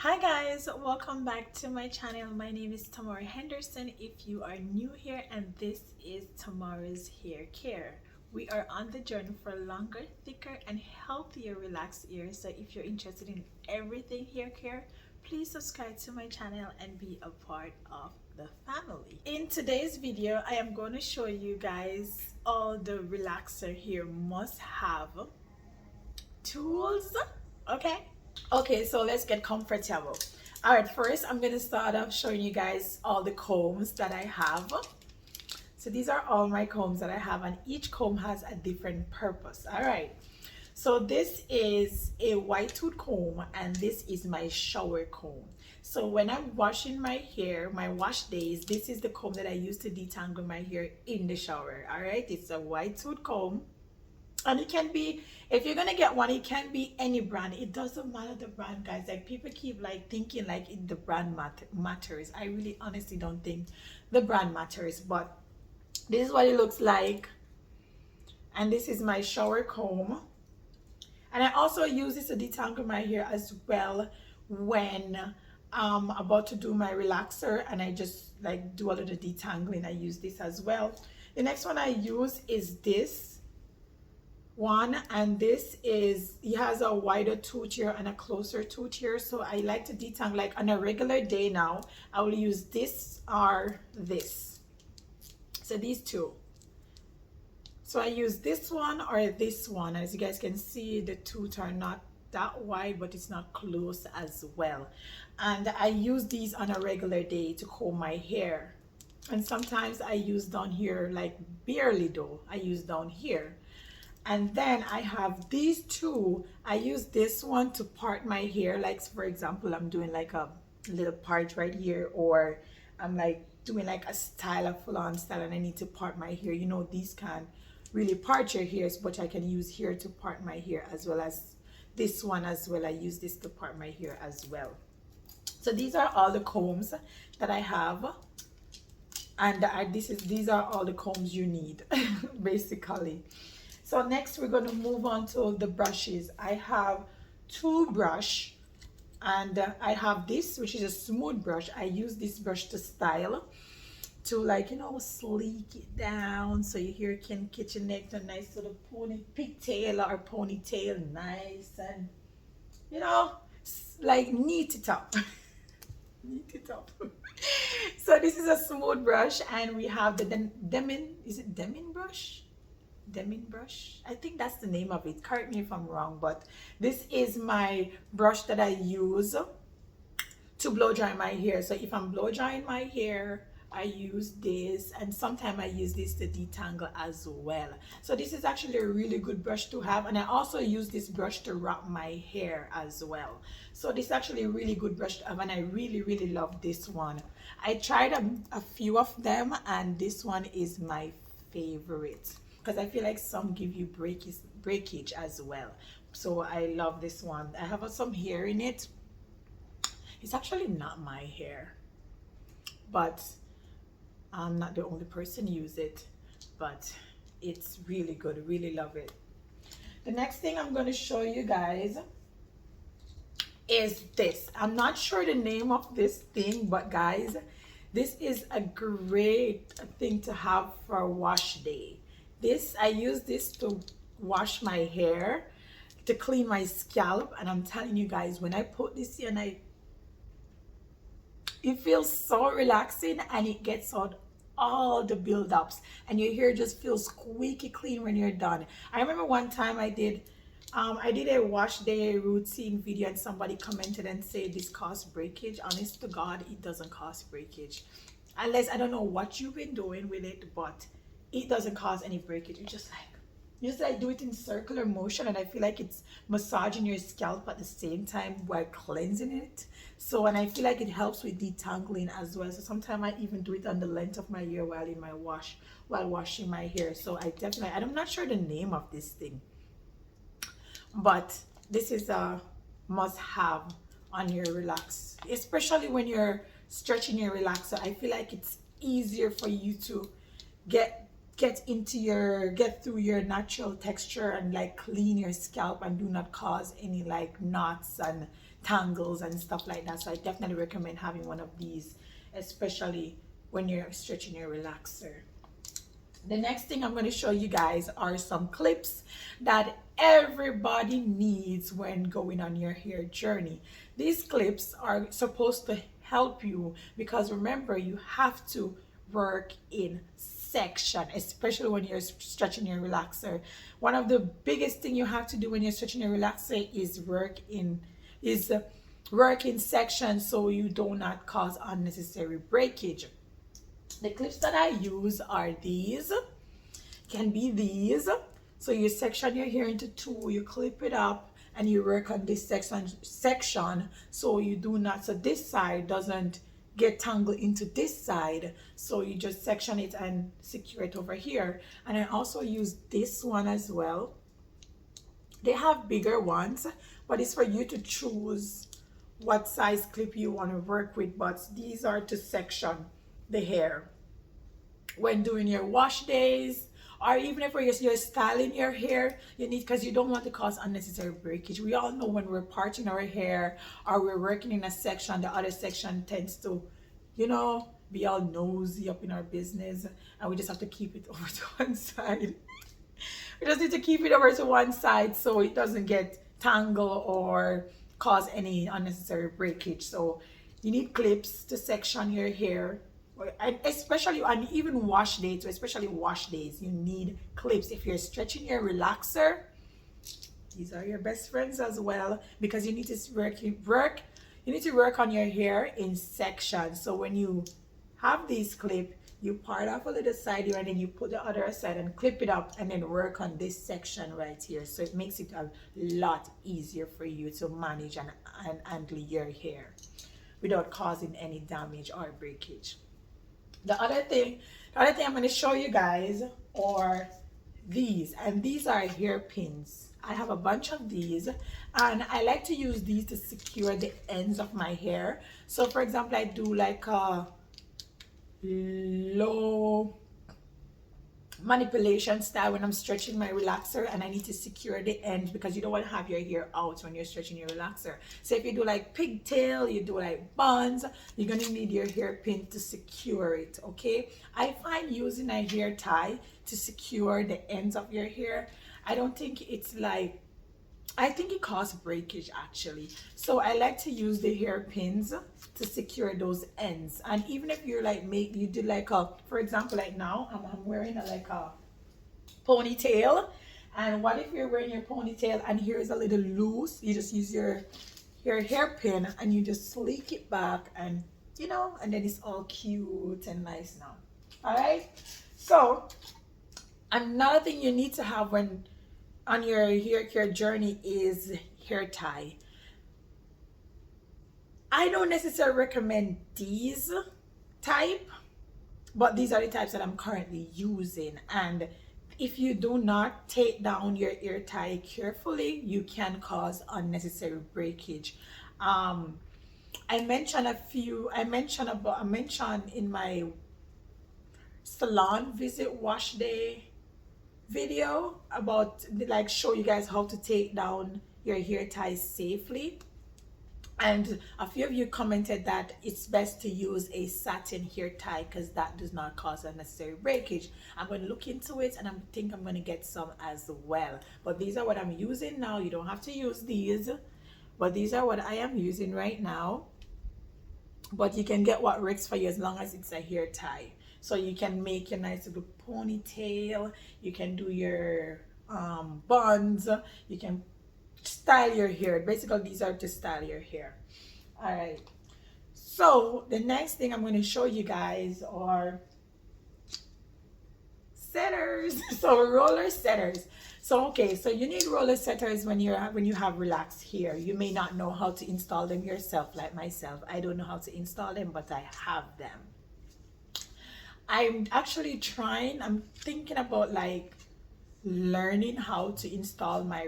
Hi guys, welcome back to my channel. My name is Tamara Henderson if you are new here, and this is Tamara's Hair Care. We are on the journey for longer, thicker and healthier relaxed ears. So if you're interested in everything hair care, please subscribe to my channel and be a part of the family. In today's video, I am going to show you guys all the relaxer hair must have tools. Okay, so let's get comfortable. All right, first I'm going to start off showing you guys all the combs that I have. So these are all my combs that I have, and each comb has a different purpose. All right, so this is a white tooth comb, and this is my shower comb. So when I'm washing my hair, my wash days, this is the comb that I use to detangle my hair in the shower. All right, it's a white tooth comb. And it can be, if you're gonna get one, it can be any brand. It doesn't matter the brand, guys. Like, people keep like thinking like the brand matters. I really honestly don't think the brand matters, but this is what it looks like. And this is my shower comb, and I also use this to detangle my hair as well when I'm about to do my relaxer, and I just like do a little detangling. I use this as well. The next one I use is this one, and this is, it has a wider tooth here and a closer tooth here, so I like to detangle like on a regular day. Now I will use this or this, so these two. So I use this one or this one. As you guys can see, the tooth are not that wide, but it's not close as well, and I use these on a regular day to comb my hair. And sometimes I use down here, like barely though, I use down here. And then I have these two. I use this one to part my hair, like for example I'm doing like a little part right here, or I'm like doing like a style, a full-on style, and I need to part my hair. You know, these can really part your hairs, but I can use here to part my hair, as well as this one as well. I use this to part my hair as well. So these are all the combs that I have, and these are all the combs you need basically. So next we're going to move on to the brushes. I have two brush, and I have this, which is a smooth brush. I use this brush to style, to like, you know, sleek it down so your hair can catch your neck to a nice little pigtail or ponytail, nice, and you know, like neat it up. Neat it up. So this is a smooth brush, and we have the Demin brush? Demin brush, I think that's the name of it. Correct me if I'm wrong, but this is my brush that I use to blow dry my hair. So if I'm blow drying my hair, I use this, and sometimes I use this to detangle as well. So this is actually a really good brush to have, and I also use this brush to wrap my hair as well. So this is actually a really good brush to have, and I really love this one. I tried a few of them, and this one is my favorite, because I feel like some give you breakage as well. So I love this one. I have some hair in it. It's actually not my hair, but I'm not the only person who use it, but it's really good. Really love it. The next thing I'm going to show you guys is this. I'm not sure the name of this thing, but guys, this is a great thing to have for wash day. I use this to wash my hair, to clean my scalp, and I'm telling you guys, when I put this here, and it feels so relaxing, and it gets out all the buildups, and your hair just feels squeaky clean when you're done. I remember one time I did a wash day routine video, and somebody commented and said this caused breakage. Honest to God, it doesn't cause breakage, unless I don't know what you've been doing with it, but it doesn't cause any breakage. You just like do it in circular motion, and I feel like it's massaging your scalp at the same time while cleansing it. So, and I feel like it helps with detangling as well. So sometimes I even do it on the length of my hair while washing my hair. So I'm not sure the name of this thing, but this is a must have on your relax, especially when you're stretching your relaxer. I feel like it's easier for you to get through your natural texture and like clean your scalp and do not cause any like knots and tangles and stuff like that. So I definitely recommend having one of these, especially when you're stretching your relaxer. The next thing I'm going to show you guys are some clips that everybody needs when going on your hair journey. These clips are supposed to help you because remember, you have to work in section, especially when you're stretching your relaxer. One of the biggest thing you have to do when you're stretching your relaxer is work in section, so you do not cause unnecessary breakage. The clips that I use are these, can be these. So you section your hair into two, you clip it up, and you work on this section so you do not, so this side doesn't get tangled into this side. So you just section it and secure it over here. And I also use this one as well. They have bigger ones, but it's for you to choose what size clip you want to work with. But these are to section the hair when doing your wash days, or even if you're styling your hair, you need, because you don't want to cause unnecessary breakage. We all know when we're parting our hair or we're working in a section, the other section tends to, you know, be all nosy up in our business, and we just have to keep it over to one side. We just need to keep it over to one side so it doesn't get tangled or cause any unnecessary breakage. So you need clips to section your hair. And especially on even wash days, especially wash days, you need clips. If you're stretching your relaxer, these are your best friends as well, because you need to work on your hair in sections. So when you have these clips, you part off a little side here and then you put the other side and clip it up and then work on this section right here. So it makes it a lot easier for you to manage and handle your hair without causing any damage or breakage. The other thing I'm going to show you guys are these, and these are hairpins. I have a bunch of these, and I like to use these to secure the ends of my hair. So for example, I do like a low manipulation style when I'm stretching my relaxer, and I need to secure the ends because you don't want to have your hair out when you're stretching your relaxer. So if you do like pigtail, you do like buns, you're going to need your hairpin to secure it. Okay, I find using a hair tie to secure the ends of your hair, I don't think it's like, I think it causes breakage actually. So I like to use the hairpins to secure those ends. And even if you're like you did like a, for example, like now I'm wearing like a ponytail, and what if you're wearing your ponytail and here is a little loose, you just use your hairpin and you just sleek it back, and you know, and then it's all cute and nice now. All right, so another thing you need to have when on your hair care journey is hair tie. I don't necessarily recommend these type, but these are the types that I'm currently using. And if you do not take down your hair tie carefully, you can cause unnecessary breakage. I mentioned in my salon visit wash day video about like show you guys how to take down your hair ties safely, and a few of you commented that it's best to use a satin hair tie because that does not cause unnecessary breakage. I'm going to look into it, and I think I'm going to get some as well. But these are what I'm using now. You don't have to use these, but these are what I am using right now. But you can get what works for you as long as it's a hair tie. So you can make your nice little ponytail, you can do your buns, you can style your hair. Basically, these are to style your hair. All right. So the next thing I'm going to show you guys are setters. So roller setters. So okay, so you need roller setters when you have relaxed hair. You may not know how to install them yourself, like myself. I don't know how to install them, but I have them. I'm actually trying, I'm thinking about like learning how to install my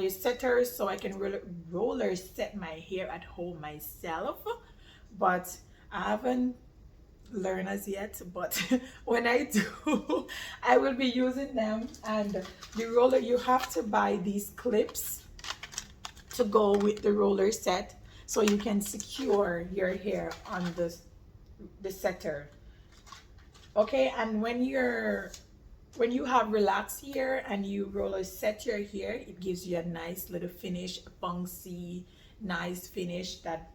setters so I can roller set my hair at home myself, but I haven't learned as yet. But when I do, I will be using them. And the roller, you have to buy these clips to go with the roller set, so you can secure your hair on the setter. Okay, and when you have relaxed hair and you roller set your hair, it gives you a nice little finish, a bouncy, nice finish that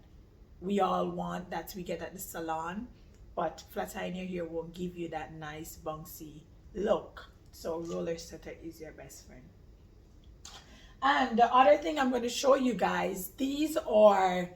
we all want, that we get at the salon. But flat iron your hair won't give you that nice bouncy look. So roller setter is your best friend. And the other thing I'm going to show you guys, these are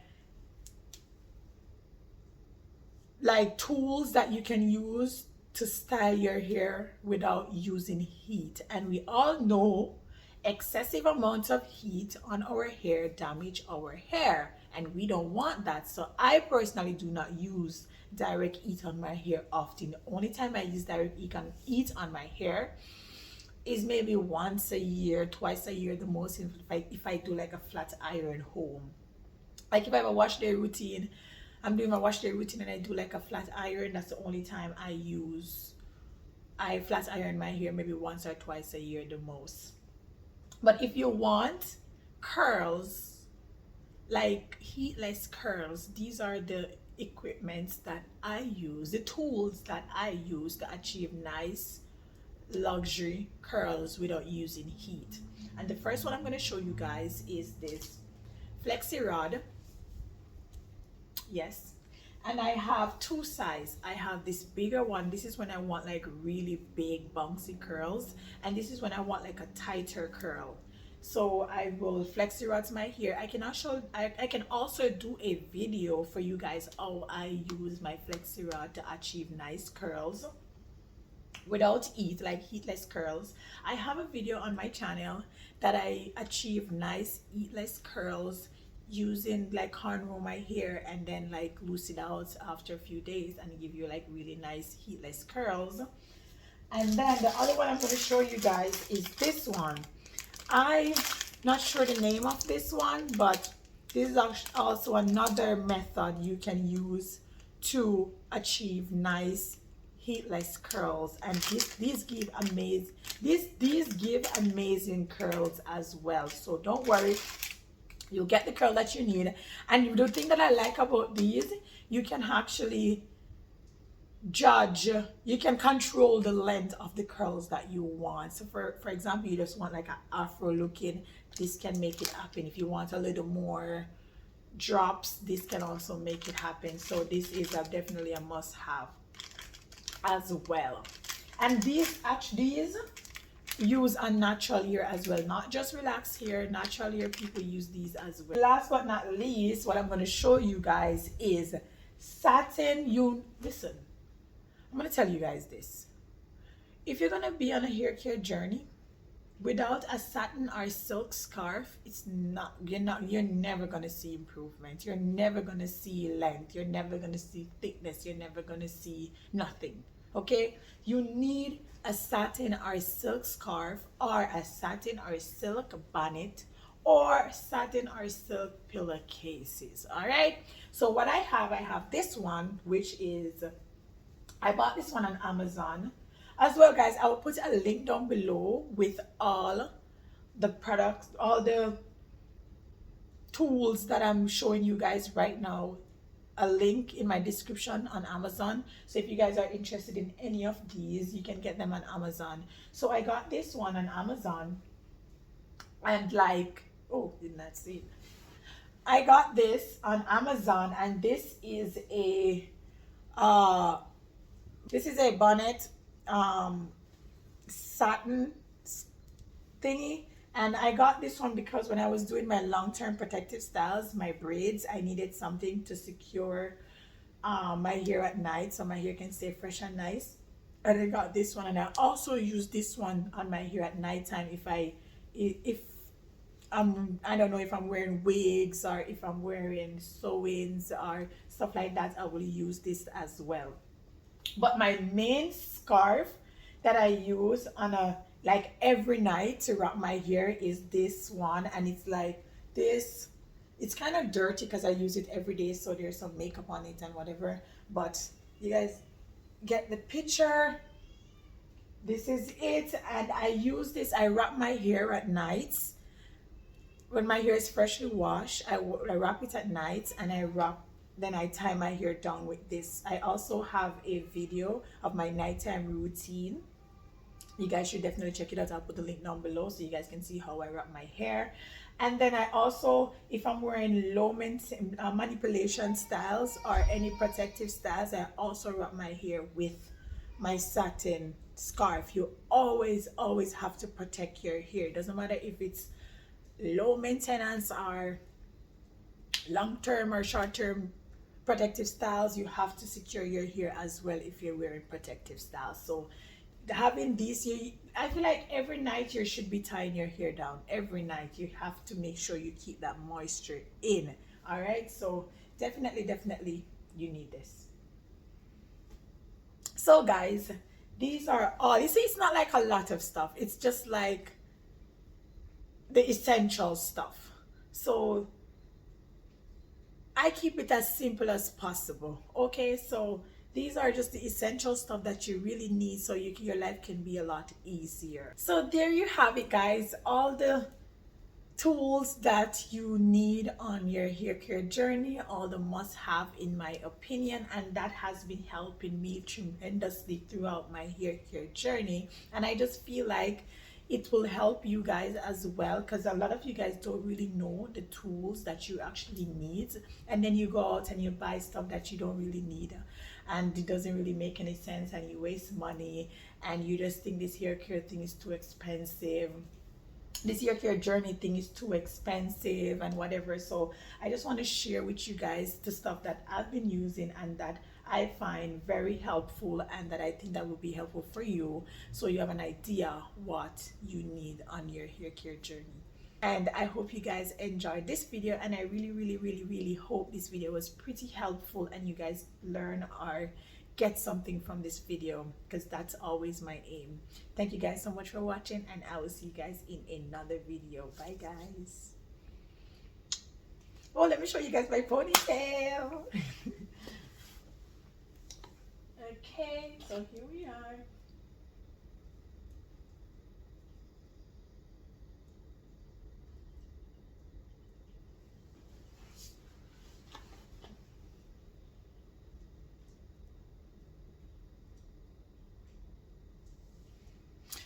like tools that you can use to style your hair without using heat. And we all know excessive amounts of heat on our hair damage our hair, and we don't want that. So I personally do not use direct heat on my hair often. The only time I use direct heat on my hair is maybe once a year, twice a year the most, if I do like a flat iron home. Like if I have a wash day routine, I'm doing my wash day routine and I do like a flat iron, that's the only time I flat iron my hair, maybe once or twice a year the most. But if you want curls, like heatless curls, these are the equipments that I use, the tools that I use to achieve nice luxury curls without using heat. And the first one I'm going to show you guys is this flexi rod. Yes, and I have two sizes. I have this bigger one. This is when I want like really big bouncy curls, and this is when I want like a tighter curl. So I will flexi rod my hair. I can also do a video for you guys how I use my flexi rod to achieve nice curls without heat, like heatless curls. I have a video on my channel that I achieve nice heatless curls using like cornrow my hair and then like loose it out after a few days and give you like really nice heatless curls. And then the other one I'm going to show you guys is this one. I'm not sure the name of this one, but this is also another method you can use to achieve nice heatless curls, and these give amazing curls as well. So don't worry, you'll get the curl that you need. And the thing that I like about these, you can actually judge, you can control the length of the curls that you want. So for example, you just want like an afro looking, this can make it happen. If you want a little more drops, this can also make it happen. So this is definitely a must have as well. And these use a natural hair as well, not just relaxed hair. Natural hair people use these as well. Last but not least, what I'm going to show you guys is satin. Listen, I'm going to tell you guys this. If you're going to be on a hair care journey without a satin or silk scarf, you're never going to see improvement. You're never going to see length. You're never going to see thickness. You're never going to see nothing. Okay, you need a satin or silk scarf, or a satin or silk bonnet, or satin or silk pillowcases. All right, so what I have this one, which is, I bought this one on Amazon as well, guys. I will put a link down below with all the products, all the tools that I'm showing you guys right now, a link in my description on Amazon. So if you guys are interested in any of these, you can get them on Amazon. So I got this one on Amazon, and like, oh, did not see it. I got this on Amazon, and this is a bonnet satin thingy. And I got this one because when I was doing my long-term protective styles, my braids, I needed something to secure my hair at night so my hair can stay fresh and nice. And I got this one, and I also use this one on my hair at nighttime I don't know, if I'm wearing wigs or if I'm wearing sewings or stuff like that, I will use this as well. But my main scarf that I use on like every night to wrap my hair is this one, and it's like this. It's kind of dirty because I use it every day, so there's some makeup on it and whatever, but you guys get the picture. This is it, and I use this, I wrap my hair at nights when my hair is freshly washed, I wrap it at night, and then I tie my hair down with this. I also have a video of my nighttime routine. You guys should definitely check it out. I'll put the link down below so you guys can see how I wrap my hair. And then I also, if I'm wearing low manipulation styles or any protective styles, I also wrap my hair with my satin scarf. You always have to protect your hair. It doesn't matter if it's low maintenance or long-term or short-term protective styles. You have to secure your hair as well if you're wearing protective styles. So having these, I feel like every night you should be tying your hair down. Every night you have to make sure you keep that moisture in. All right, so definitely you need this. So guys, these are all, you see, it's not like a lot of stuff, it's just like the essential stuff. So I keep it as simple as possible. Okay, so these are just the essential stuff that you really need so your life can be a lot easier. So there you have it, guys. All the tools that you need on your hair care journey, all the must-have in my opinion, and that has been helping me tremendously throughout my hair care journey. And I just feel like it will help you guys as well, because a lot of you guys don't really know the tools that you actually need, and then you go out and you buy stuff that you don't really need, and it doesn't really make any sense, and you waste money, and you just think this hair care thing is too expensive, this hair care journey thing is too expensive and whatever. So I just want to share with you guys the stuff that I've been using and that I find very helpful, and that I think that will be helpful for you, so you have an idea what you need on your hair care journey. And I hope you guys enjoyed this video, and I really hope this video was pretty helpful and you guys learn or get something from this video, because that's always my aim. Thank you guys so much for watching, and I will see you guys in another video. Bye guys. Oh, let me show you guys my ponytail. Okay, so here we are.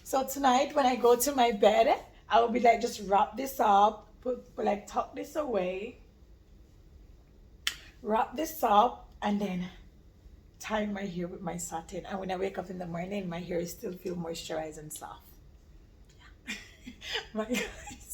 So tonight when I go to my bed, I will be like, just wrap this up, like tuck this away, wrap this up, and then tie my hair with my satin. And when I wake up in the morning, my hair still feel moisturized and soft. Yeah. Bye guys.